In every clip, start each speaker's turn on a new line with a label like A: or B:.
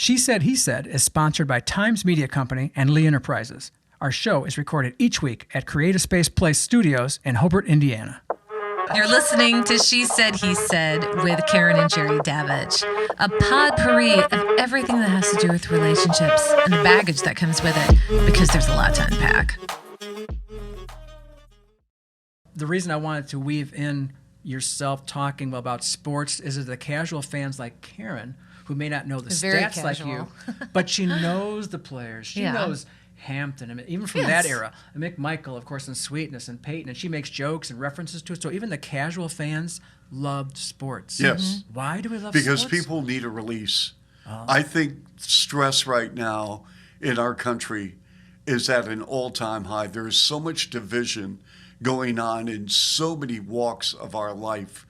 A: She Said, He Said is sponsored by Times Media Company and Lee Enterprises. Our show is recorded each week at Creative Space Place Studios in Hobart, Indiana.
B: You're listening to She Said, He Said with Karen and Jerry Davidge, a potpourri of everything that has to do with relationships and the baggage that comes with it, because there's a lot to unpack.
A: The reason I wanted to weave in yourself talking about sports is that the casual fans like Karen, who may not know the
B: Very
A: stats
B: casual.
A: like you, but she knows the players. She knows Hampton, and even from that era, and McMichael, of course, and Sweetness and Peyton, and she makes jokes and references to it. So even the casual fans loved sports.
C: Yes.
A: Why do we love
C: Because
A: sports?
C: people need a release. I think stress right now in our country is at an all-time high. There is so much division going on in so many walks of our life.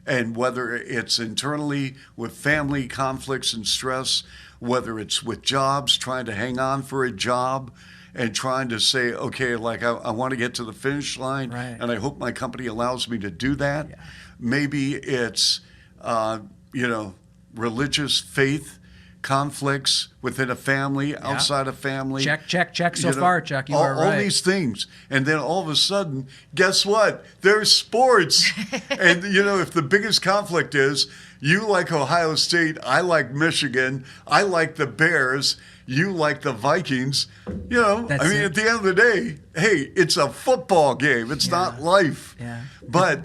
C: And whether it's internally with family conflicts and stress, whether it's with jobs, trying to hang on for a job and trying to say, okay, like I want to get to the finish line,
A: Right.
C: and I hope my company allows me to do that.
A: Yeah.
C: Maybe it's, religious faith conflicts within a family, outside a family.
A: Check. So far, Chuck, you are right.
C: All these things. And then all of a sudden, guess what? There's sports. And, if the biggest conflict is you like Ohio State, I like Michigan, I like the Bears, you like the Vikings, at the end of the day, hey, it's a football game. It's not life.
A: Yeah.
C: But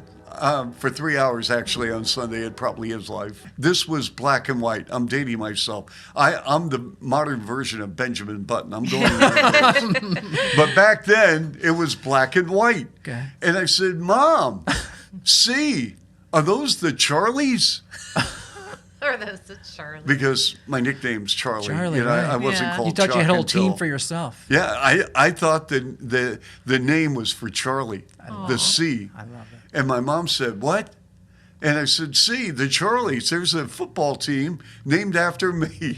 C: for 3 hours, actually, on Sunday, it probably is life. This was black and white. I'm dating myself. I'm the modern version of Benjamin Button. I'm going there. But back then, it was black and white.
A: Okay.
C: And I said, Mom, see, are those the Charlies?
B: Or those the Charlie.
C: Because my nickname's Charlie.
A: Charlie,
C: I
A: right.
C: wasn't called
A: You thought
C: Chuck
A: you had a whole
C: until-
A: team for yourself.
C: Yeah, I thought the name was for Charlie, the C.
A: I love it.
C: And my mom said, what? And I said, see, the Charlies, there's a football team named after me.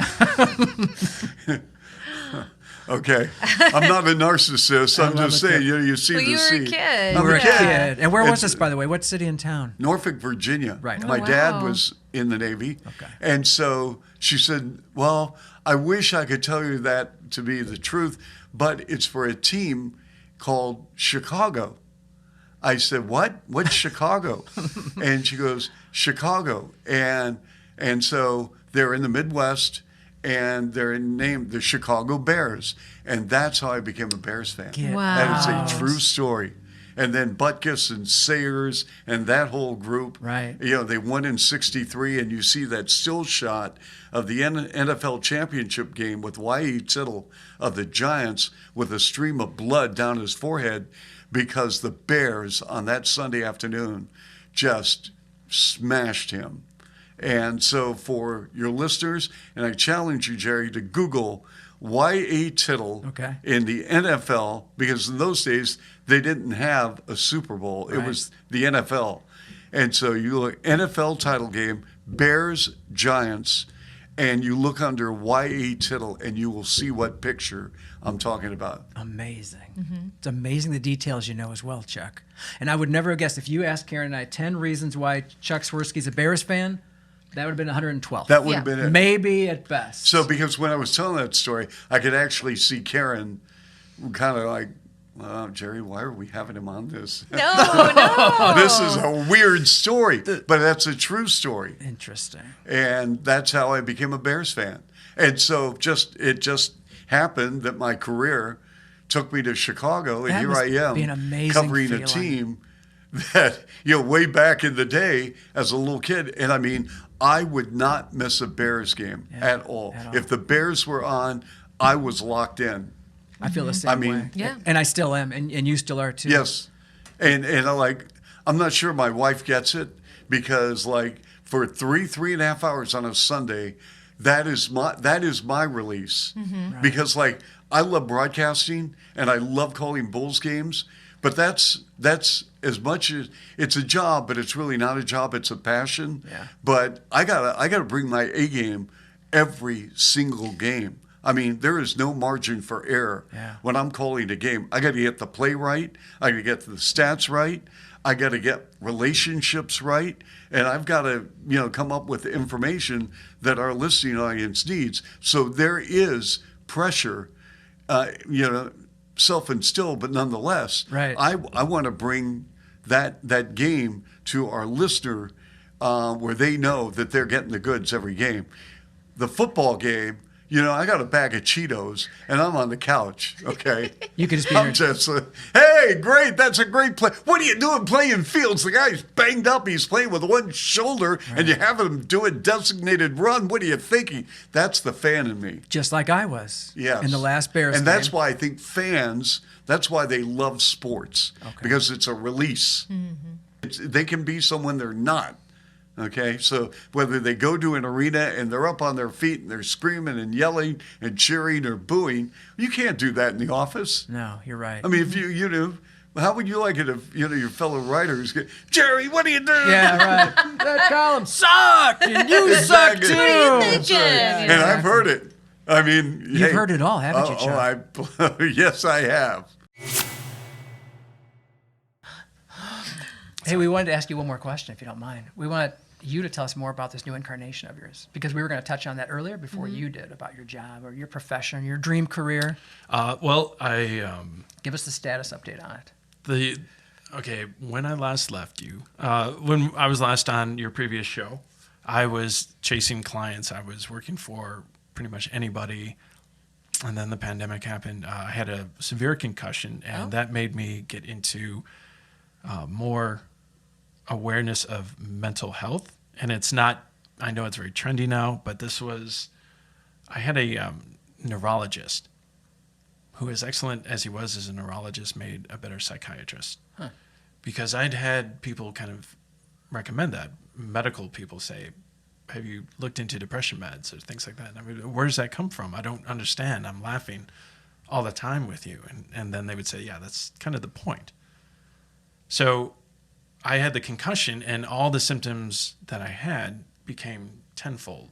C: Okay. I'm not a narcissist. I'm just saying, you see
B: Well,
C: the
B: you were
C: C.
B: a kid.
C: I'm
A: You were
C: a
A: a
C: kid.
A: kid. And where was
C: It's-
A: this, by the way? What city in town?
C: Norfolk, Virginia.
A: Right.
C: My
B: Oh,
C: dad
B: wow.
C: was in the Navy.
A: Okay.
C: And so she said, well, I wish I could tell you that to be the truth, but it's for a team called Chicago. I said, what? What's Chicago? And she goes, Chicago. And so they're in the Midwest, and they're named the Chicago Bears. And that's how I became a Bears fan.
B: Wow.
C: That is a true story. And then Butkus and Sayers and that whole group.
A: Right.
C: They won in '63, and you see that still shot of the NFL championship game with Y.E. Tittle of the Giants with a stream of blood down his forehead because the Bears on that Sunday afternoon just smashed him. And so for your listeners, and I challenge you, Jerry, to Google Y.A. Tittle in the NFL, because in those days they didn't have a Super Bowl. It was the NFL. And so you look NFL title game, Bears, Giants, and you look under Y.A. Tittle and you will see what picture I'm talking about.
A: Amazing. It's amazing the details you know as well, Chuck. And I would never have guessed if you asked Karen and I 10 reasons why Chuck Swirsky's a Bears fan, that would have been 112.
C: That would have been it.
A: Maybe at best.
C: So because when I was telling that story, I could actually see Karen kind of like, well, Jerry, why are we having him on this?
B: No.
C: This is a weird story, but that's a true story.
A: Interesting.
C: And that's how I became a Bears fan. And so it just happened that my career took me to Chicago, and
A: That
C: here
A: must
C: I am
A: be an amazing
C: covering
A: feeling.
C: a team that, way back in the day as a little kid. And I mean, I would not miss a Bears game at all. If the Bears were on, I was locked in.
A: I feel the same way.
B: Yeah.
A: And I still am, and you still are too.
C: Yes. And I'm not sure my wife gets it, because for 3.5 hours on a Sunday, that is my release.
A: Right.
C: Because I love broadcasting and I love calling Bulls games, but that's as much as it's a job, but it's really not a job, it's a passion.
A: Yeah.
C: But I gotta bring my A game every single game. I mean, there is no margin for error when I'm calling a game. I got to get the play right. I got to get the stats right. I got to get relationships right. And I've got to, come up with information that our listening audience needs. So there is pressure, self-instilled, but nonetheless,
A: right.
C: I want to bring that game to our listener where they know that they're getting the goods every game. The football game, I got a bag of Cheetos and I'm on the couch. Okay,
A: you could just be.
C: I'm just, hey, great! That's a great play. What are you doing playing fields? The guy's banged up. He's playing with one shoulder, and you have him do a designated run. What are you thinking? That's the fan in me.
A: Just like I was.
C: Yes.
A: In the last Bears
C: and
A: game.
C: that's why I think fans. That's why they love sports because it's a release. Mm-hmm. They can be someone they're not. Okay, so whether they go to an arena and they're up on their feet and they're screaming and yelling and cheering or booing, you can't do that in the office.
A: No, you're right.
C: I mean, if how would you like it if your fellow writers get, Jerry, what are you doing?
A: Yeah, right. That column sucked, and you suck too.
B: What are you thinking?
C: Right. And I've heard it. I mean,
A: you've heard it all, haven't you, Chuck?
C: Yes, I have.
A: Hey, we wanted to ask you one more question, if you don't mind. We want you to tell us more about this new incarnation of yours, because we were going to touch on that earlier before you did, about your job or your profession, your dream career.
D: Well, I
A: give us the status update on it.
D: When I last left you, when I was last on your previous show, I was chasing clients. I was working for pretty much anybody. And then the pandemic happened. I had a severe concussion, and that made me get into more awareness of mental health. And it's not, I know it's very trendy now, but I had a neurologist who, as excellent as he was as a neurologist, made a better psychiatrist. Huh. Because I'd had people kind of recommend that. Medical people say, have you looked into depression meds or things like that? And I mean, where does that come from? I don't understand. I'm laughing all the time with you. And then they would say, yeah, that's kind of the point. So I had the concussion, and all the symptoms that I had became tenfold.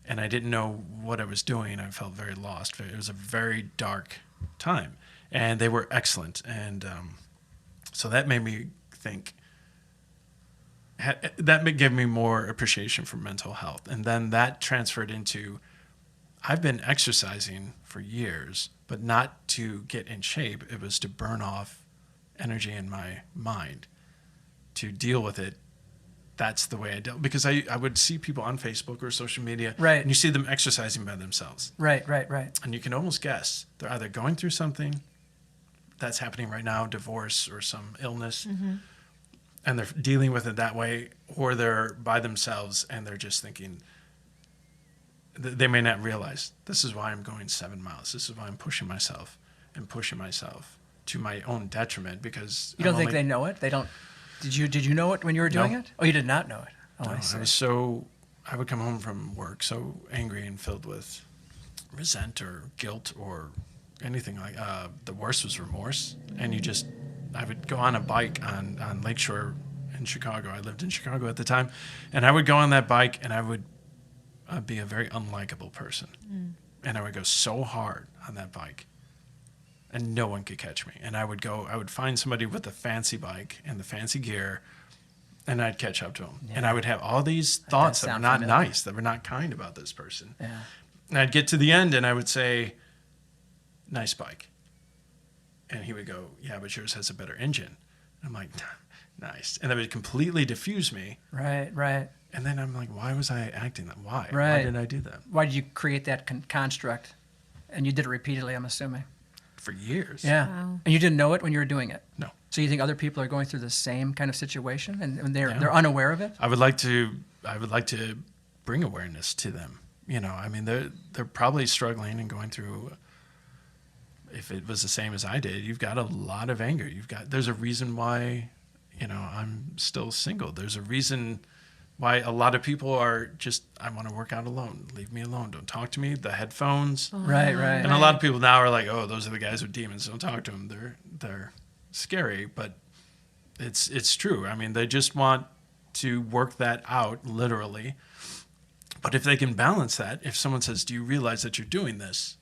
D: And I didn't know what I was doing. I felt very lost. It was a very dark time. And they were excellent. And so that made me think, that gave me more appreciation for mental health. And then that transferred into, I've been exercising for years, but not to get in shape. It was to burn off energy in my mind, to deal with it. That's the way I dealt, because I would see people on Facebook or social media,
A: right,
D: and you see them exercising by themselves.
A: Right.
D: And you can almost guess they're either going through something that's happening right now, divorce or some illness, and they're dealing with it that way, or they're by themselves and they're just thinking, they may not realize, this is why I'm going 7 miles. This is why I'm pushing myself to my own detriment, because
A: you don't think they know it? They don't. Did you know it when you were doing it? Oh, you did not know it. Oh,
D: no,
A: I see.
D: I would come home from work so angry and filled with resent or guilt or anything like. The worst was remorse, and I would go on a bike on Lakeshore in Chicago. I lived in Chicago at the time, and I would go on that bike, and I would be a very unlikable person, and I would go so hard on that bike. And no one could catch me. And I would find somebody with a fancy bike and the fancy gear, and I'd catch up to them. Yeah. And I would have all these thoughts that were not nice, that were not kind about this person. Yeah. And I'd get to the end and I would say, nice bike. And he would go, yeah, but yours has a better engine. And I'm like, nice. And that would completely diffuse me.
A: Right.
D: And then I'm like, why was I acting that? Why?
A: Right.
D: Why did I do that?
A: Why did you create that construct? And you did it repeatedly, I'm assuming.
D: For years.
A: Yeah. Wow. And you didn't know it when you were doing it?
D: No.
A: So you think other people are going through the same kind of situation and they're unaware of it?
D: I would like to bring awareness to them. I mean, they're probably struggling and going through, if it was the same as I did, you've got a lot of anger. There's a reason why, I'm still single. There's a reason why a lot of people are just, I want to work out alone. Leave me alone. Don't talk to me. The headphones.
A: Right.
D: And a lot of people now are like, oh, those are the guys with demons. Don't talk to them. They're scary, but it's true. I mean, they just want to work that out, literally, But if they can balance that, if someone says, do you realize that you're doing this?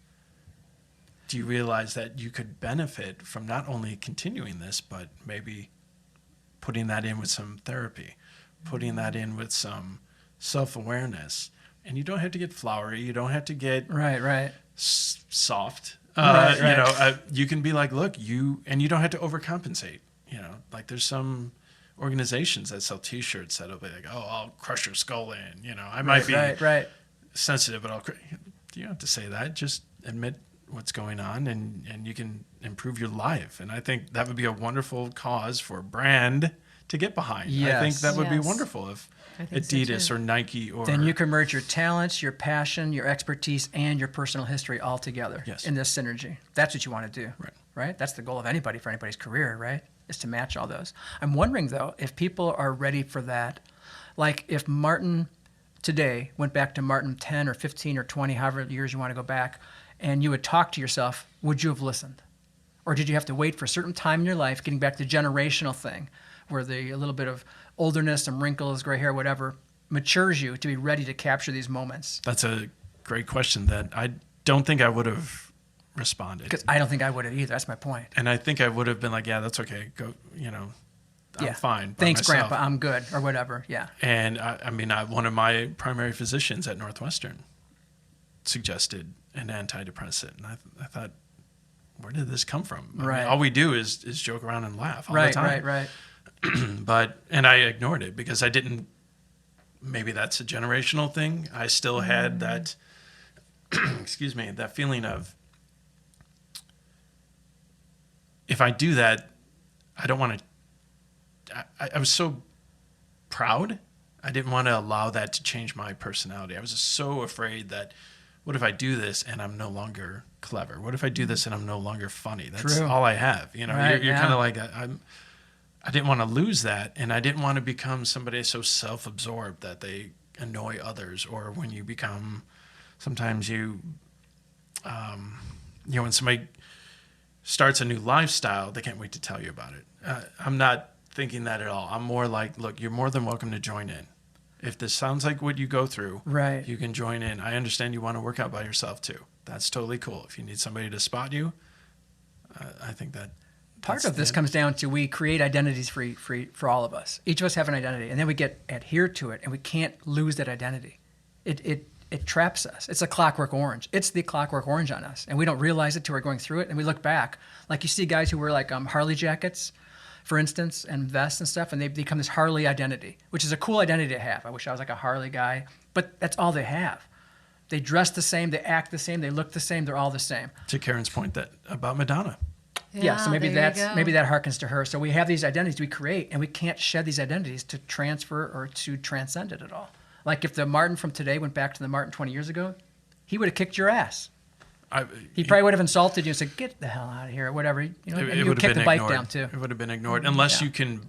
D: Do you realize that you could benefit from not only continuing this, but maybe putting that in with some therapy, putting that in with some self-awareness? And you don't have to get flowery. You don't have to get soft. You can be like, look, you don't have to overcompensate. Like there's some organizations that sell T-shirts that'll be like, oh, I'll crush your skull in. I might be sensitive, but you don't have to say that. Just admit what's going on, and you can improve your life. And I think that would be a wonderful cause for a brand to get behind.
A: Yes.
D: I think that would be
B: Yes.
D: wonderful if
B: I think
D: Adidas
B: so
D: or
B: too.
D: Nike or
A: Then you can merge your talents, your passion, your expertise, and your personal history all together
D: Yes.
A: in this synergy. That's what you want to do,
D: Right.
A: That's the goal of anybody for anybody's career, right? Is to match all those. I'm wondering, though, if people are ready for that. Like if Martin today went back to Martin 10 or 15 or 20, however years you want to go back, and you would talk to yourself, would you have listened? Or did you have to wait for a certain time in your life, getting back to the generational thing, where a little bit of olderness, some wrinkles, gray hair, whatever, matures you to be ready to capture these moments?
D: That's a great question that I don't think I would have responded.
A: Because I don't think I would have either. That's my point.
D: And I think I would have been like, yeah, that's okay. Go, I'm fine. by
A: Thanks,
D: myself.
A: Grandpa. I'm good, or whatever. Yeah.
D: And one of my primary physicians at Northwestern suggested an antidepressant. And I thought, where did this come from? I mean,
A: Right.
D: all we do is joke around and laugh all the time.
A: Right.
D: And I ignored it because I didn't, maybe that's a generational thing. I still had that, excuse me, that feeling of, if I do that, I don't want to, I was so proud. I didn't want to allow that to change my personality. I was just so afraid that, what if I do this and I'm no longer clever? What if I do this and I'm no longer funny? That's
A: True.
D: all I have.
A: Right,
D: You're
A: yeah.
D: kind of like, I didn't want to lose that. And I didn't want to become somebody so self-absorbed that they annoy others. Or when you become, sometimes when somebody starts a new lifestyle, they can't wait to tell you about it. I'm not thinking that at all. I'm more like, look, you're more than welcome to join in. If this sounds like what you go through,
A: Right.
D: you can join in. I understand you want to work out by yourself too. That's totally cool. If you need somebody to spot you, I think that
A: Part of this comes down to we create identities for all of us. Each of us have an identity, and then we get adhered to it, and we can't lose that identity. It traps us. It's a clockwork orange. It's the clockwork orange on us, and we don't realize it till we're going through it, and we look back. Like you see guys who wear like Harley jackets, for instance, and vests and stuff, and they become this Harley identity, which is a cool identity to have. I wish I was like a Harley guy, but that's all they have. They dress the same, they act the same, they look the same, they're all the same.
D: to Karen's point about Madonna.
A: Yeah, so maybe
B: there you
A: that
B: go.
A: harkens to her. So we have these identities we create, and we can't shed these identities to transfer or to transcend it at all. Like if the Martin from today went back to the Martin 20 years ago, he would have kicked your ass. He probably would have insulted you and said, "Get the hell out of here," or whatever. And you
D: It
A: would
D: would
A: kick
D: have
A: the
D: been
A: bike
D: ignored.
A: down too.
D: It would have been ignored unless
A: Yeah.
D: you can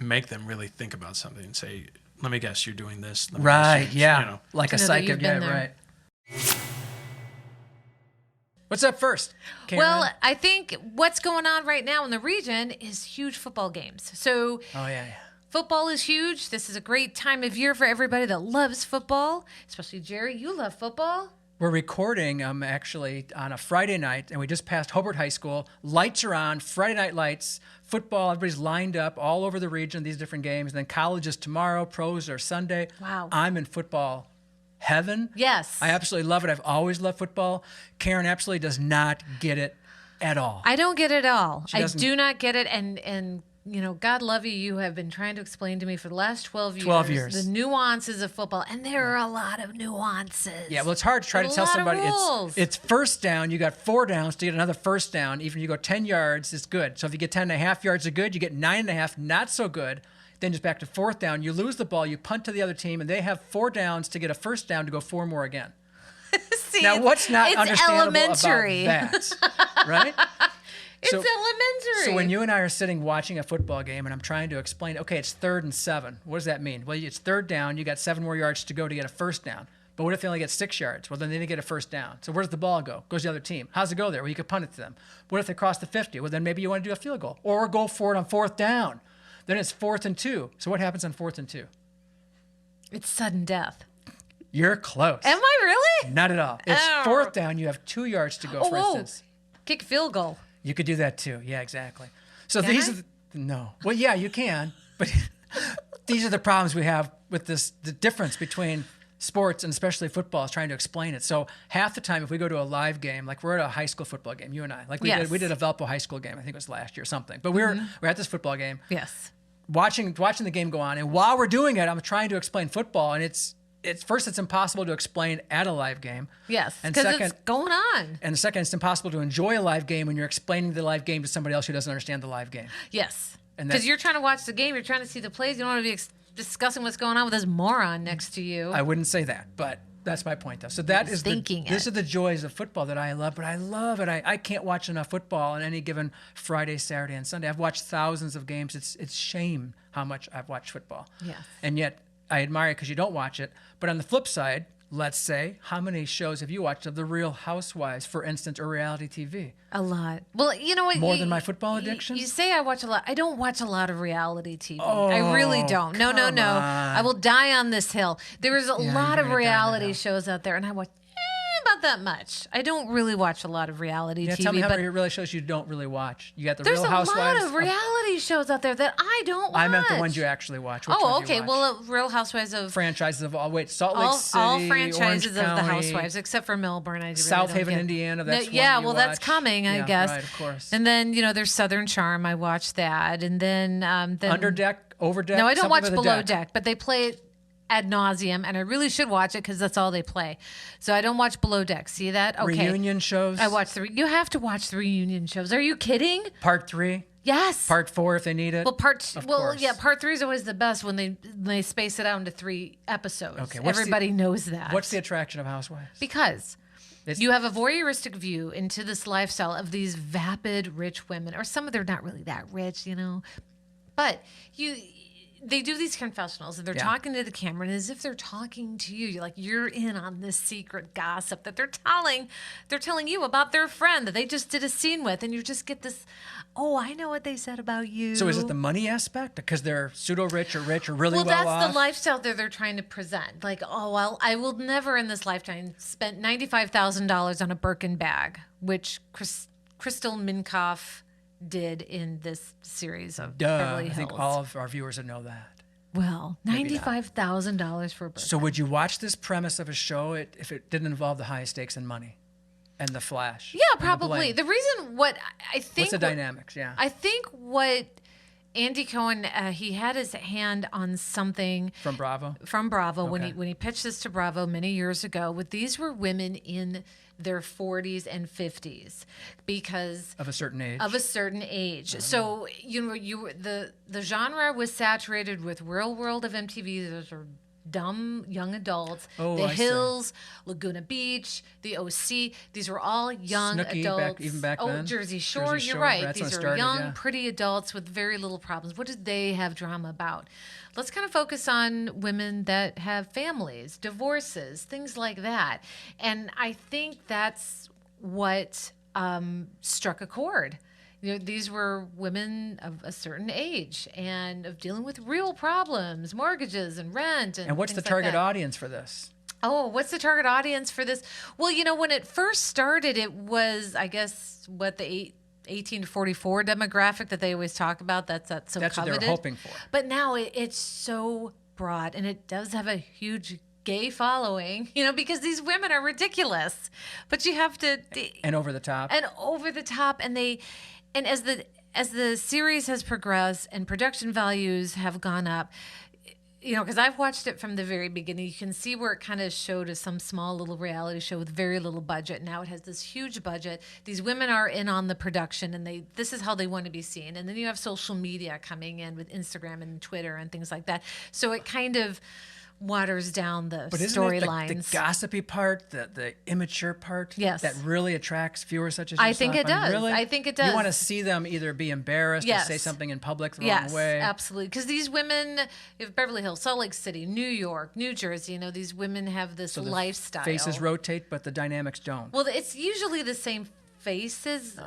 D: make them really think about something and say, "Let me guess, you're doing this." Let me
A: Right?
D: guess,
A: Yeah. Like a
B: To know that
A: psychic.
B: you've
A: Yeah.
B: been there.
A: Right. What's up first, Karen?
B: Well, I think what's going on right now in the region is huge football games. So
A: Oh yeah.
B: football is huge. This is a great time of year for everybody that loves football, especially Jerry. You love football.
A: We're recording actually on a Friday night, and we just passed Hobart High School. Lights are on, Friday night lights, football, everybody's lined up all over the region, these different games. And then college is tomorrow, pros are Sunday.
B: Wow.
A: I'm in football heaven.
B: Yes.
A: I absolutely love it. I've always loved football. Karen absolutely does not get it at all.
B: I don't get it all. I
A: doesn't-
B: do not get it. And God love you. You have been trying to explain to me for the last 12 years.
A: 12 years.
B: The nuances of football. And there are a lot of nuances.
A: Yeah, well, it's hard to try to
B: A
A: tell
B: lot of
A: somebody
B: rules.
A: it's first down. You got 4 downs to get another first down. Even if you go 10 yards, it's good. So if you get 10.5 yards of good, you get 9.5 not so good. Then just back to 4th down. You lose the ball, you punt to the other team, and they have 4 downs to get a first down to go 4 more again.
B: See,
A: Now, what's not
B: it's
A: understandable
B: elementary.
A: about that? Right?
B: It's
A: So-
B: elementary.
A: So when you and I are sitting watching a football game and I'm trying to explain, okay, it's 3rd and 7. What does that mean? Well, it's 3rd down. You got 7 more yards to go to get a first down. But what if they only get 6 yards? Well, then they didn't get a first down. So where's the ball go? Goes to the other team. How's it go there? Well, you could punt it to them. What if they cross the 50? Well, then maybe you want to do a field goal or go for it on 4th down. Then it's 4th and 2. So what happens on 4th and 2?
B: It's sudden death.
A: You're close.
B: Am I really?
A: Not at all. It's
B: Oh.
A: 4th down. You have 2 yards to go, for
B: whoa.
A: instance.
B: Kick field goal.
A: You could do that too. Yeah, exactly. So
B: Can
A: these
B: I?
A: are no. Well, yeah, you can, but these are the problems we have with this. The difference between sports and especially football is trying to explain it. So half the time, if we go to a live game, like we're at a high school football game, you and I, like we did a Valpo high school game. I think it was last year or something. But we're at this football game,
B: Yes.
A: watching the game go on, and while we're doing it, I'm trying to explain football, and it's impossible to explain at a live game.
B: Yes.
A: And
B: Because
A: second,
B: it's going on.
A: and second, it's impossible to enjoy a live game when you're explaining the live game to somebody else who doesn't understand the live game.
B: Yes.
A: And
B: Because
A: that's-
B: you're trying to watch the game, you're trying to see the plays. You don't want to be discussing what's going on with this moron next to you.
A: I wouldn't say that, but that's my point, though. So that is
B: Thinking
A: these
B: it.
A: are the joys of football that I love, but I love it. I can't watch enough football on any given Friday, Saturday, and Sunday. I've watched thousands of games. It's shame how much I've watched football.
B: Yes.
A: And yet I admire it because you don't watch it. But on the flip side, let's say, how many shows have you watched of The Real Housewives, for instance, or reality TV?
B: A lot. Well, you know what?
A: More than my football
B: you-
A: addiction?
B: You say I watch a lot. I don't watch a lot of reality TV.
A: Oh,
B: I really don't. No.
A: come on.
B: I will die on this hill. There is a
A: Yeah,
B: lot
A: you're
B: of
A: gonna die on that
B: reality
A: hill.
B: shows out there, and I watch about that much. I don't really watch a lot of reality
A: Yeah,
B: TV.
A: tell me how
B: but
A: many really shows you don't really watch. You got The
B: there's
A: Real
B: a
A: Housewives.
B: lot of reality shows out there that I don't watch.
A: I meant the ones you actually watch. Which
B: Oh,
A: ones do you
B: okay.
A: watch?
B: Well, Real Housewives of
A: Franchises of Salt Lake City,
B: all franchises
A: Orange
B: of the
A: County,
B: Housewives, except for Melbourne. I really
A: South
B: don't
A: Haven,
B: get.
A: Indiana. That's one
B: yeah.
A: you
B: Well, that's
A: watch.
B: coming, I
A: Yeah,
B: guess.
A: right, of course.
B: And then there's Southern Charm. I watched that, and then
A: Underdeck, Overdeck.
B: No, I don't
A: something
B: watch
A: with a
B: Below Deck, but they play it ad nauseum, and I really should watch it because that's all they play. So I don't watch Below Deck. See that? Okay.
A: Reunion shows.
B: I watch you have to watch the reunion shows. Are you kidding?
A: Part 3,
B: Yes.
A: Part 4 if they need it.
B: Well,
A: Of course.
B: yeah, part 3 is always the best when they space it out into 3 episodes.
A: Okay, what's the-
B: Everybody knows that.
A: What's the attraction of Housewives?
B: Because
A: It's-
B: you have a voyeuristic view into this lifestyle of these vapid rich women, or some of them are not really that rich, but they do these confessionals and they're
A: Yeah.
B: talking to the camera, and as if they're talking to you, you're in on this secret gossip that they're telling you about their friend that they just did a scene with, and you just get this, oh, I know what they said about you.
A: So is it the money aspect because they're pseudo rich or really
B: well,
A: well
B: that's
A: off?
B: the lifestyle that they're trying to present. Like, oh, well, I will never in this lifetime spend $95,000 on a Birkin bag, which Crystal Minkoff did in this series of Beverly
A: I
B: Hills.
A: think all of our viewers would know that.
B: Well, $95,000 for a Birkin.
A: So would you watch this premise of a show if it didn't involve the high stakes and money and the flash?
B: Yeah,
A: and the
B: probably.
A: bling?
B: The reason what I think
A: What's the dynamics? Yeah.
B: I think what Andy Cohen he had his hand on something
A: From Bravo?
B: from Bravo
A: Okay.
B: when he pitched this to Bravo many years ago. These were women in their 40s and 50s because
A: Of a certain age?
B: of a certain age. So the genre was saturated with Real World of MTV. Those are dumb young adults.
A: Oh,
B: The
A: I see.
B: Hills, Laguna Beach, the OC. These were all young
A: Snooki
B: adults.
A: even back
B: oh,
A: then?
B: Jersey Shore.
A: Jersey
B: You're
A: Shore,
B: right.
A: that's when
B: These
A: it
B: are
A: started,
B: young,
A: yeah.
B: pretty adults with very little problems. What did they have drama about? Let's kind of focus on women that have families, divorces, things like that. And I think that's what struck a chord. These were women of a certain age and of dealing with real problems, mortgages and rent.
A: And what's the
B: things like
A: target
B: that.
A: audience for this?
B: Oh, what's the target audience for this? Well, when it first started, it was, I guess, the 18 to 44 demographic that they always talk about. That's so
A: That's what
B: coveted.
A: they were hoping for.
B: But now it's so broad, and it does have a huge gay following, because these women are ridiculous. But you have to
A: And over the top?
B: and over the top, and as the series has progressed and production values have gone up, because I've watched it from the very beginning, you can see where it kind of showed as some small little reality show with very little budget. Now it has this huge budget. These women are in on the production, and this is how they want to be seen. And then you have social media coming in with Instagram and Twitter and things like that. So it kind of waters down the
A: But isn't it
B: storylines.
A: the gossipy part, the immature part,
B: Yes.
A: that really attracts viewers such as yourself?
B: I think it does.
A: Really?
B: I think it does.
A: You want to see them either be embarrassed
B: Yes.
A: or say something in public the
B: Yes,
A: wrong way.
B: absolutely. Because these women, if Beverly Hills, Salt Lake City, New York, New Jersey, these women have this
A: So the
B: lifestyle.
A: faces rotate, but the dynamics don't.
B: Well, it's usually the same faces,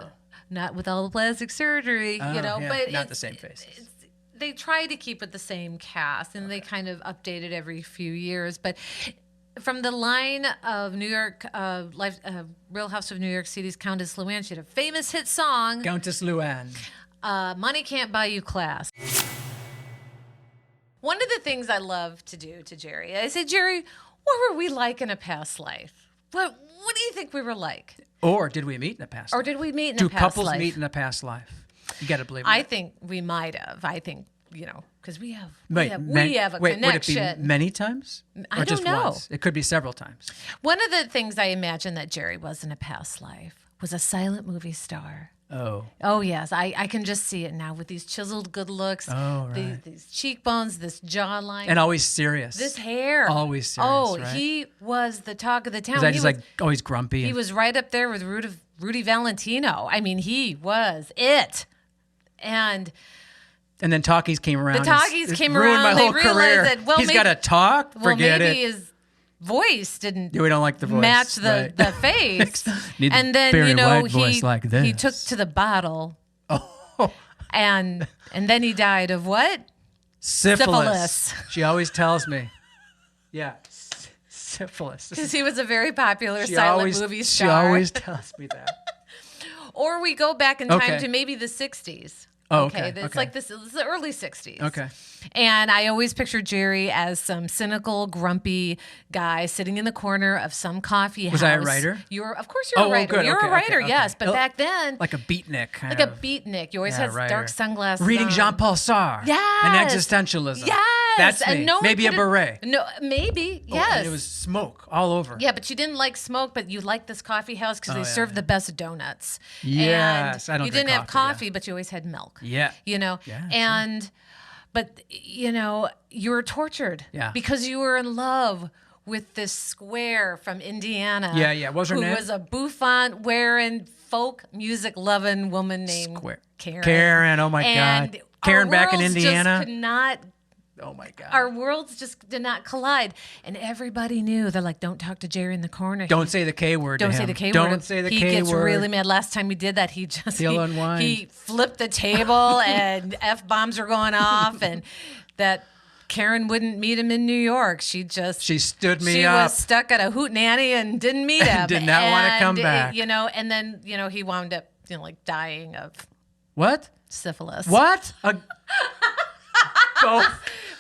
B: not with all the plastic surgery,
A: Oh, yeah,
B: but
A: not the same faces.
B: They try to keep it the same cast, and they kind of update it every few years. But from the line of New York, Real House of New York City's Countess Luann. She had a famous hit song,
A: Countess Luann.
B: Money Can't Buy You Class. One of the things I love to do to Jerry, I say, Jerry, what were we like in a past life? What do you think we were like?
A: Or did we meet in a past
B: Or
A: life?
B: did we meet in
A: Do
B: a past life?
A: couples meet in a past life? You got to believe
B: I
A: that.
B: think we might have. I think, because we have
A: Wait,
B: a
A: wait,
B: connection.
A: Would it be many times?
B: I
A: Or
B: don't
A: just
B: know.
A: once? It could be several times.
B: One of the things I imagine that Jerry was in a past life was a silent movie star.
A: Oh.
B: Oh, yes. I can just see it now with these chiseled good looks,
A: Oh, right.
B: these cheekbones, this jawline,
A: And always serious.
B: this hair.
A: Always serious,
B: Oh,
A: right?
B: he was the talk of the town.
A: Was that
B: He
A: just
B: was,
A: like always grumpy?
B: he
A: and-
B: was right up there with Rudy Valentino. I mean, he was it. And
A: And then talkies came around.
B: The talkies
A: It's
B: came
A: ruined
B: around.
A: my whole
B: They realized
A: career.
B: that, well,
A: he's
B: maybe-
A: got to talk. Forget
B: maybe
A: it.
B: his voice didn't
A: Yeah, we don't like the voice.
B: match the,
A: right.
B: the face.
A: Need the
B: And then,
A: Barry White voice
B: he,
A: like
B: he
A: this.
B: took to the bottle.
A: Oh.
B: And then he died of what?
A: Syphilis. She always tells me. Yeah. Syphilis.
B: Because he was a very popular
A: She
B: silent
A: always,
B: movie
A: she
B: star.
A: always tells me that.
B: Or we go back in time
A: Okay.
B: to maybe the 60s.
A: Oh, okay,
B: It's
A: okay.
B: like this. It's the early 60s.
A: Okay.
B: And I always picture Jerry as some cynical, grumpy guy sitting in the corner of some coffee house.
A: Was I a writer?
B: Of course you're
A: Oh,
B: a writer.
A: good.
B: You're
A: Okay,
B: a writer,
A: okay,
B: yes.
A: okay.
B: But back then,
A: Like a beatnik kind
B: like a
A: of.
B: beatnik. You always
A: Yeah,
B: had
A: writer.
B: dark sunglasses
A: Reading
B: on.
A: Jean-Paul Sartre.
B: Yes.
A: And existentialism.
B: Yes.
A: That's
B: And
A: me.
B: no one
A: Maybe a
B: could've-
A: beret.
B: No, maybe.
A: Oh,
B: Yes.
A: and it was smoke all over.
B: Yeah, but you didn't like smoke, but you liked this coffee house because
A: Oh,
B: they
A: yeah,
B: served
A: yeah.
B: the best donuts.
A: Yes,
B: And
A: I don't
B: you
A: drink
B: didn't have
A: coffee,
B: coffee, but you always had milk.
A: Yeah.
B: Yeah.
A: true.
B: But you were tortured.
A: Yeah.
B: Because you were in love with this square from Indiana.
A: Yeah, yeah. What was her
B: who
A: name?
B: was a bouffant wearing folk music loving woman named
A: Square.
B: Karen.
A: Karen, oh my
B: And
A: God.
B: our
A: Karen back in
B: worlds
A: Indiana?
B: Just could not.
A: Oh my God.
B: Our worlds just did not collide, and everybody knew. They're like, "Don't talk to Jerry in the corner.
A: Don't say the K word.
B: Don't
A: to
B: say
A: him.
B: the K word.
A: Don't say the
B: he
A: K
B: gets
A: word.
B: really mad. Last time we did that, he just
A: He'll unwind.
B: he flipped the table and F bombs were going off, and that Karen wouldn't meet him in New York. She
A: stood me
B: she
A: up.
B: was stuck at a hootenanny and didn't meet him.
A: Did not wanna come
B: And,
A: back.
B: And then he wound up like dying of
A: What?
B: syphilis.
A: What? Both.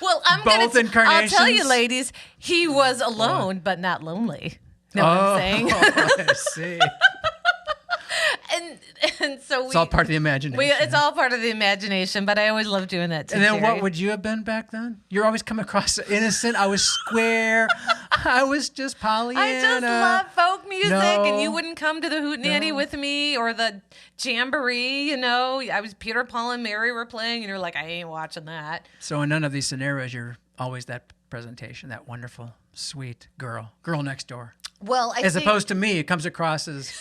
B: Well, I'm
A: Both
B: gonna. I'll tell you,
A: incarnations?
B: ladies, he was alone but not lonely. Know what I'm saying?
A: I see.
B: And so
A: It's all part of the imagination.
B: it's all part of the imagination, but I always love doing that too.
A: And then
B: Jerry.
A: what would you have been back then? You're always coming across innocent. I was square. I was just Pollyanna.
B: I just love folk music, and you
A: No.
B: wouldn't come to the hootenanny
A: No.
B: with me or the jamboree. I was Peter, Paul, and Mary were playing, and you're like, I ain't watching that.
A: So in none of these scenarios, you're always that presentation, that wonderful, sweet girl next door.
B: Well,
A: As opposed to me, it comes across as,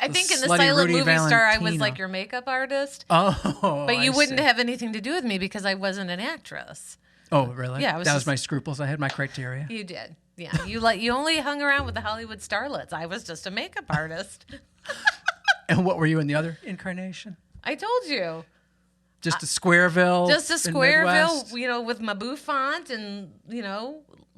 B: I think in the
A: slutty
B: silent
A: Rudy
B: movie star, I was
A: Valentino.
B: like your makeup artist,
A: oh.
B: but you
A: I
B: wouldn't
A: see.
B: have anything to do with me because I wasn't an actress.
A: Oh, really?
B: Yeah, I was
A: that was
B: just-
A: my scruples. I had my criteria.
B: You did. Yeah, you only hung around with the Hollywood starlets. I was just a makeup artist.
A: And what were you in the other incarnation?
B: I told you.
A: Just a Squareville.
B: Just a
A: in
B: Squareville,
A: Midwest?
B: with my bouffant and,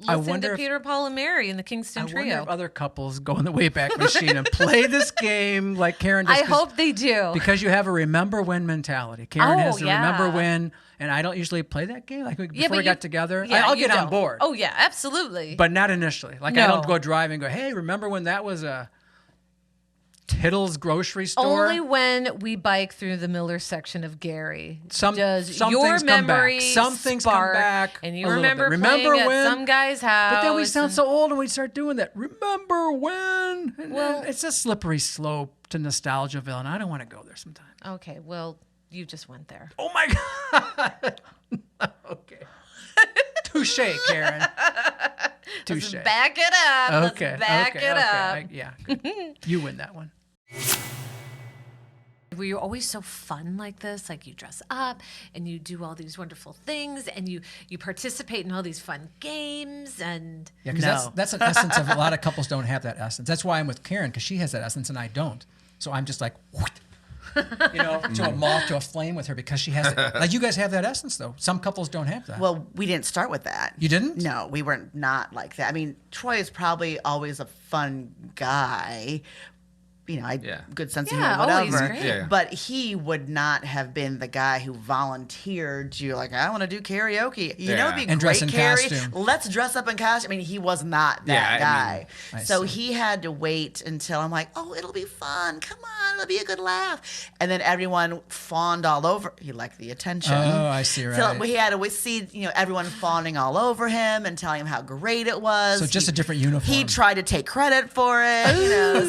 A: I
B: listen
A: wonder
B: to
A: if-
B: Peter, Paul, and Mary in the
A: I
B: Kingston
A: wonder
B: Trio.
A: if other couples go in the Wayback Machine and play this game like Karen does.
B: I
A: 'cause-
B: hope they do.
A: Because you have a remember when mentality. Karen
B: Oh,
A: has a
B: yeah.
A: remember when, and I don't usually play that game. Like before
B: but
A: we got together,
B: yeah,
A: I'll
B: you
A: get on
B: don't.
A: board.
B: Oh, yeah, absolutely.
A: But not initially. Like I
B: No.
A: don't go driving and go, hey, remember when that was a Tittle's grocery store?
B: Only when we bike through the Miller section of Gary
A: Some
B: does
A: things
B: your
A: come back.
B: memory
A: Some things come
B: spark,
A: back
B: and you
A: a little
B: remember
A: bit.
B: playing
A: Remember
B: at
A: when?
B: some guy's house.
A: But then we sound
B: and-
A: so old and we start doing that. Remember when? And
B: Well-
A: it's a slippery slope to Nostalgiaville, and I don't want to go there sometimes.
B: Okay, well, you just went there.
A: Oh my God. Okay. Touche, Karen. Touche.
B: Back it up.
A: Okay.
B: Let's back
A: okay,
B: it
A: okay.
B: up.
A: Yeah. good. You win that one.
B: Were you always so fun like this? Like you dress up and you do all these wonderful things and you participate in all these fun games and
A: Yeah, because that's an essence of a lot of couples don't have that essence. That's why I'm with Karen, because she has that essence and I don't. So I'm just like, whoosh. to a moth, to a flame with her because she has it. Like you guys have that essence though. Some couples don't have that.
E: Well, we didn't start with that.
A: You didn't?
E: No, we were not like that. I mean, Troy is probably always a fun guy. I good sense of humor,
B: always
E: whatever.
B: great.
F: Yeah.
E: But he would not have been the guy who volunteered to I want to do karaoke. You know, it'd be
A: And dress
E: great,
A: in
E: Carrie.
A: costume.
E: Let's dress up in costume. I mean, he was not that guy.
A: I
E: So
A: see.
E: he had to wait until I'm like, oh, it'll be fun. Come on, it'll be a good laugh. And then everyone fawned all over. He liked the attention.
A: Oh, I see,
E: So
A: right.
E: we had to see, everyone fawning all over him and telling him how great it was.
A: So just a different uniform.
E: He tried to take credit for it,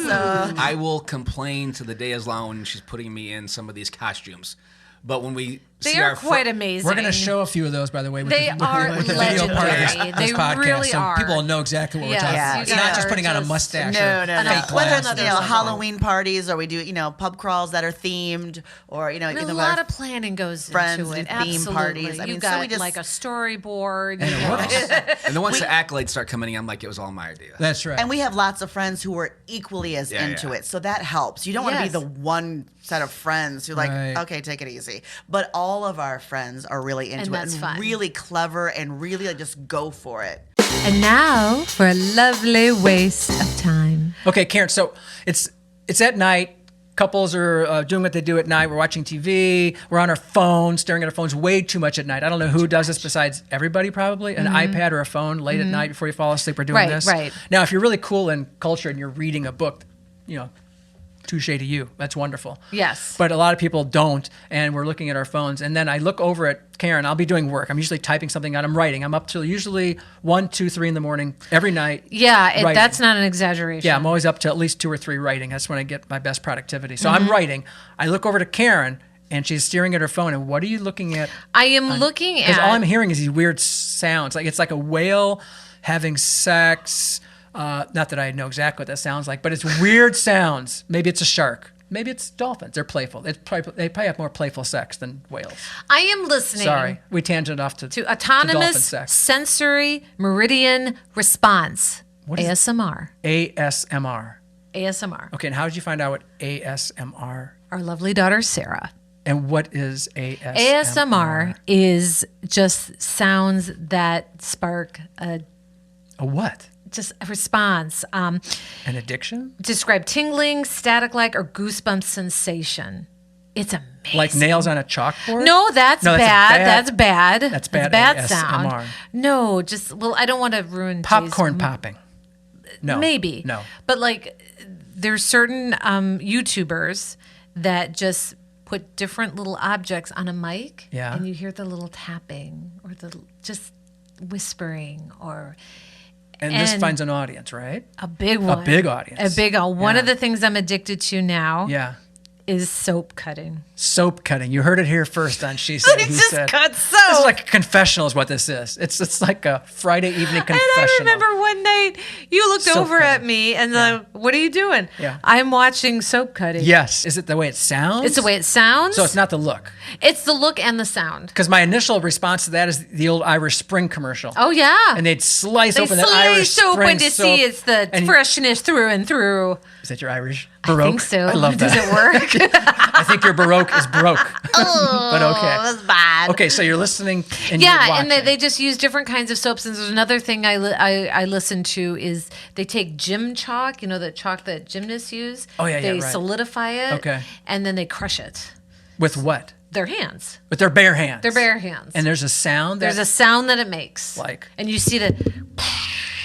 E: so.
F: I will complain to the day as long when she's putting me in some of these costumes. But when we
B: They
F: see
B: are
F: our
B: quite amazing.
A: We're going to show a few of those, by the way. With
B: They
A: the,
B: are
A: with the video part of this,
B: legendary.
A: this
B: They
A: podcast,
B: really
A: so
B: are.
A: people will know exactly what we're
B: Yes,
A: talking
E: Yeah,
A: about.
E: you
A: It's not
E: guys
A: just
B: are
A: putting on a
B: just-
A: mustache.
E: No,
A: or
E: no, no.
A: fake
E: Whether
A: glasses.
E: it's Halloween parties or we do pub crawls that are themed or
B: And a
E: either
B: lot
E: our
B: of planning goes
E: friends
B: into
E: do
B: it.
E: theme
B: Absolutely.
E: parties. I
B: You
E: mean, so
B: got
E: we just-
B: like a storyboard.
A: And it works.
F: And then once the accolades start coming in, I'm like, it was all my idea.
A: That's right.
E: And we have lots of friends who are equally as
F: Yeah,
E: into
F: yeah.
E: it, so that helps. You don't want to be
B: Yes.
E: the one set of friends who
A: Right.
E: okay, take it easy. But all of our friends are really into
B: And
E: it
B: that's
E: and
B: fun.
E: really clever and really just go for it.
B: And now for a lovely waste of time.
A: Okay, Karen. So it's at night. Couples are doing what they do at night. We're watching TV. We're on our phones, staring at our phones way too much at night. I don't know who does this besides everybody, probably. An iPad or a phone late at night before you fall asleep. We're doing
B: Right,
A: this.
B: right.
A: Now, if you're really cool in culture and you're reading a book, touche to you. That's wonderful.
B: Yes.
A: But a lot of people don't, and we're looking at our phones. And then I look over at Karen. I'll be doing work. I'm usually typing something out. I'm writing. I'm up till usually 1, 2, 3 in the morning every night.
B: Yeah,
A: writing.
B: that's not an exaggeration.
A: Yeah, I'm always up to at least 2 or 3 writing. That's when I get my best productivity. So
B: Mm-hmm.
A: I'm writing. I look over to Karen, and she's staring at her phone. And what are you looking at?
B: I am looking
A: Because
B: at.
A: all I'm hearing is these weird sounds. Like it's like a whale having sex. Not that I know exactly what that sounds like, but it's weird sounds. Maybe it's a shark. Maybe it's dolphins. They're playful. They probably have more playful sex than whales.
B: I am listening.
A: Sorry, we tangent off to
B: To
A: dolphin
B: autonomous
A: sex.
B: sensory meridian response.
A: What is
B: ASMR.
A: ASMR.
B: ASMR.
A: Okay, and how did you find out what ASMR?
B: Our lovely daughter Sarah.
A: And what is ASMR?
B: ASMR is just sounds that spark
A: A what?
B: just a response.
A: An addiction?
B: Describe tingling, static-like, or goosebump sensation. It's amazing.
A: Like nails on a chalkboard?
B: No, that's
A: No,
B: bad. That's bad.
A: That's bad
B: bad
A: ASMR.
B: sound. No, I don't want to ruin
A: Popcorn
B: Jay's-
A: popping. No.
B: Maybe.
A: No.
B: But there's certain YouTubers that just put different little objects on a mic.
A: Yeah.
B: And you hear the little tapping or the just whispering or
A: And this
B: And-
A: finds an audience, right?
B: a big one.
A: big audience.
B: A big one. One
A: Yeah.
B: of the things I'm addicted to now
A: Yeah.
B: is soap cutting.
A: Soap cutting. You heard it here first on She Said, He
B: just
A: Said.
B: cut
A: This
B: soap.
A: is like a confessional is what this is. It's like a Friday evening confessional.
B: And I remember one night you looked
A: Soap
B: over
A: cutting.
B: at me and what are you doing?
A: Yeah.
B: I'm watching soap cutting.
A: Yes. Is it the way it sounds?
B: It's the way it sounds.
A: So it's not the look.
B: It's the look and the sound.
A: Because my initial response to that is the old Irish Spring commercial.
B: Oh yeah.
A: And they'd slice
B: they
A: open that Irish
B: slice open
A: Spring
B: to
A: soap.
B: see it's the
A: and-
B: freshness through and through.
A: Is that your Irish Baroque?
B: I think so.
A: I love that.
B: Does it work?
A: I think your Baroque is broke. but okay.
E: That's bad.
A: Okay, so you're listening and you're
B: Yeah,
A: watching.
B: and they just use different kinds of soaps. And there's another thing I listen to is they take gym chalk, the chalk that gymnasts use.
A: Oh, yeah, yeah,
B: They
A: right.
B: solidify it.
A: Okay.
B: And then they crush it.
A: With what?
B: Their hands.
A: With their bare hands.
B: Their bare hands.
A: And there's a sound.
B: There's a sound that it makes.
A: Like?
B: And you see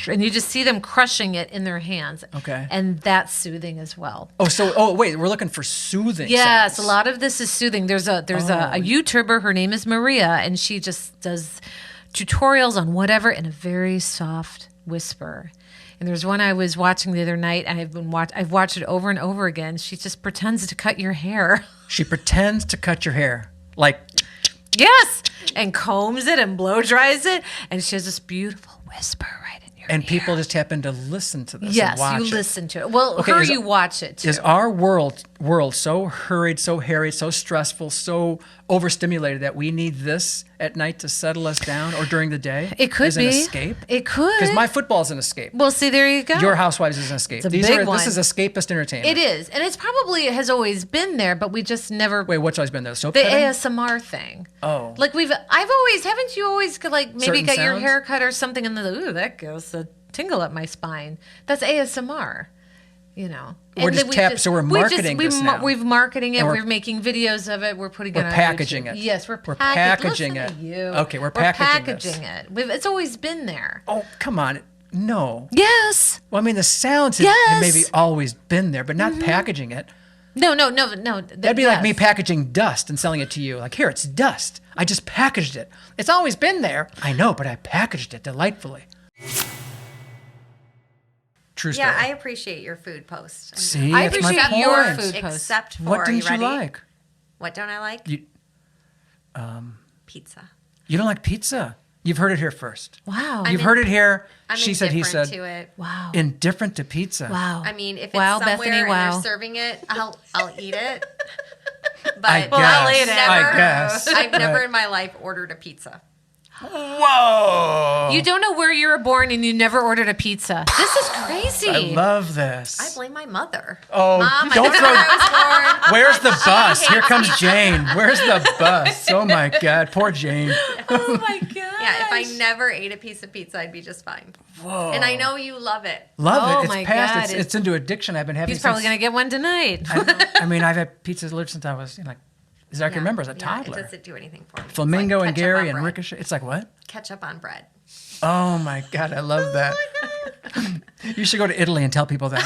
B: and you just see them crushing it in their hands.
A: Okay.
B: And that's soothing as well.
A: Wait, we're looking for soothing.
B: Yes,
A: sounds.
B: a lot of this is soothing. There's a YouTuber, her name is Maria, and she just does tutorials on whatever in a very soft whisper. And there's one I was watching the other night, and I've watched it over and over again. She just pretends to cut your hair.
A: She pretends to cut your hair. Like,
B: Yes, and combs it and blow dries it, and she has this beautiful whisper right in your
A: and
B: ear.
A: people just happen to listen to this and
B: Yes,
A: watch
B: you
A: it.
B: listen to it. Well,
A: Okay,
B: you watch it too.
A: Is our world so hurried, so harried, so stressful, so overstimulated that we need this at night to settle us down, or during the day?
B: It could
A: is
B: be
A: an escape.
B: It could.
A: Because my football is an escape.
B: Well, see, there you go.
A: Your Housewives is an escape.
B: It's a big one.
A: This is escapist entertainment.
B: It is, and it's probably has always been there, but we just never.
A: Wait, what's always been there? Soap
B: The
A: cutting?
B: ASMR thing.
A: Oh.
B: Like haven't you always like maybe
A: Certain
B: got your
A: sounds?
B: hair cut or something and ooh, that gives a tingle up my spine. That's ASMR. You know.
A: We're
B: And
A: just
B: then
A: so we're marketing this now.
B: We've marketing it.
A: And
B: We're making videos of it. We're putting it
A: We're
B: on
A: packaging
B: YouTube.
A: it.
B: Yes, we're
A: packaging
B: Listen
A: it.
B: to you.
A: Okay, we're packaging
B: it. It's always been there.
A: Oh, come on. No.
B: Yes.
A: Well, I mean, the sounds have
B: Yes.
A: maybe always been there, but not packaging it.
B: No.
A: That'd be like me packaging dust and selling it to you. Like, here, it's dust. I just packaged it. It's always been there. I know, but I packaged it delightfully. True story.
G: Yeah, I appreciate your food post.
A: See,
B: I
A: that's my
B: appreciate your
A: point.
B: food post.
G: Except for,
A: What didn't you
G: ready?
A: like?
G: What don't I like?
A: You,
G: Pizza.
A: you don't like pizza. You've heard it here first.
B: Wow.
A: You've heard it here.
G: I'm
A: She said, he
G: indifferent
A: said.
G: to it.
B: Wow.
A: Indifferent to pizza.
B: Wow.
G: I mean, if it's
B: Wow,
G: somewhere
B: Bethany,
G: and
B: wow.
G: they're serving it, I'll eat it. But
A: I guess.
G: I'll eat it.
A: I guess.
G: I've never
A: Right.
G: in my life ordered a pizza.
A: Whoa.
B: You don't know where you were born and you never ordered a pizza. This is crazy.
A: I love this.
G: I blame my mother.
A: Oh,
G: Mom,
A: don't
G: I
A: throw.
G: was born.
A: Where's the bus? Here
G: hates
A: comes
G: pizza.
A: Jane. Where's the bus? Oh my God, poor Jane.
B: Oh my god.
G: Yeah, if I never ate a piece of pizza, I'd be just fine. Whoa. And I know you love it.
A: Love
B: Oh
A: it. It's
B: my
A: past.
B: God,
A: It's,
B: it's-
A: it's into addiction. I've been having.
B: He's probably
A: since-
B: gonna get one tonight.
A: I mean, I've had pizza delivered since I was like, as I can remember, as a
G: It
A: toddler.
G: doesn't do anything for me. It's
A: Flamingo
G: like
A: and
G: ketchup on
A: Gary and
G: bread.
A: Ricochet. It's like what?
G: Ketchup on bread.
A: Oh my God, I love that. You should go to Italy and tell people that.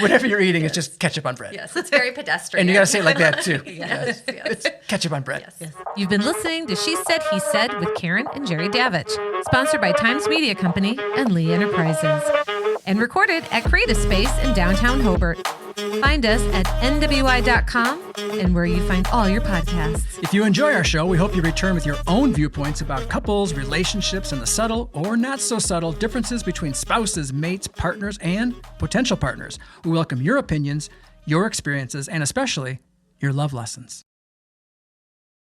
A: Whatever you're eating is just ketchup on bread.
G: Yes, it's very pedestrian.
A: And you got to say it like that too.
G: Yes, yes.
A: Ketchup on bread.
G: Yes.
B: You've been listening to She Said, He Said with Karen and Jerry Davich, sponsored by Times Media Company and Lee Enterprises, and recorded at Creative Space in downtown Hobart. Find us at nwi.com and where you find all your podcasts.
A: If you enjoy our show, we hope you return with your own viewpoints about couples, relationships, and the subtle or not so subtle differences between spouses, mates, partners, and potential partners. We welcome your opinions, your experiences, and especially your love lessons.